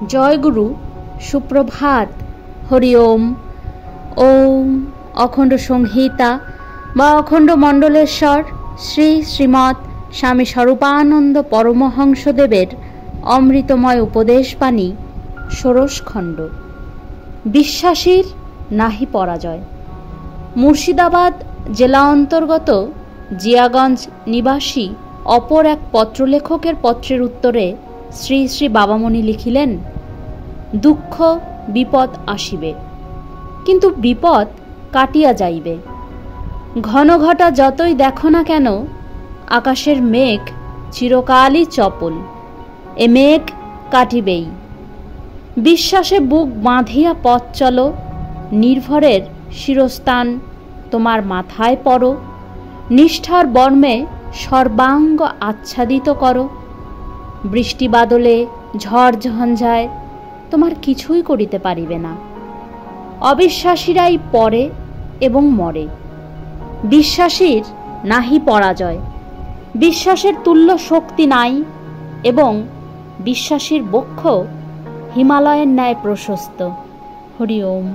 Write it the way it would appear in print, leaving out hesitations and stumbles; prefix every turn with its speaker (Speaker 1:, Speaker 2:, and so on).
Speaker 1: জয়গুরু, সুপ্রভাত, হরি ওম। ওম অখণ্ড সংহিতা বা অখণ্ড মণ্ডলেশ্বর শ্রী শ্রীমৎ স্বামী স্বরূপানন্দ পরমহংসদেবের অমৃতময় উপদেশবাণী, ষোড়শ খণ্ড। বিশ্বাসীর নাহি পরাজয়। মুর্শিদাবাদ জেলা অন্তর্গত জিয়াগঞ্জ নিবাসী অপর এক পত্রলেখকের পত্রের উত্তরে শ্রী শ্রী বাবামণি লিখিলেন, দুঃখ বিপদ আসিবে, কিন্তু বিপদ কাটিয়া যাইবে। ঘন ঘটা যতই দেখো না কেন, আকাশের মেঘ চিরকালই চপল, এ মেঘ কাটিবেই। বিশ্বাসে বুক বাঁধিয়া পথ চলো, নির্ভরের শিরস্থান তোমার মাথায় পড়ো, নিষ্ঠার বর্মে সর্বাঙ্গ আচ্ছাদিত করো। বৃষ্টি বাদলে ঝড় ঝঞ্ঝায় তোমার কিছুই করিতে পারিবে না। অবিশ্বাসীরাই পড়ে এবং মরে। বিশ্বাসীর নাহি পরাজয়। বিশ্বাসের তুল্য শক্তি নাই এবং বিশ্বাসীর বক্ষ হিমালয়ের ন্যায় প্রশস্ত। হরি ওম।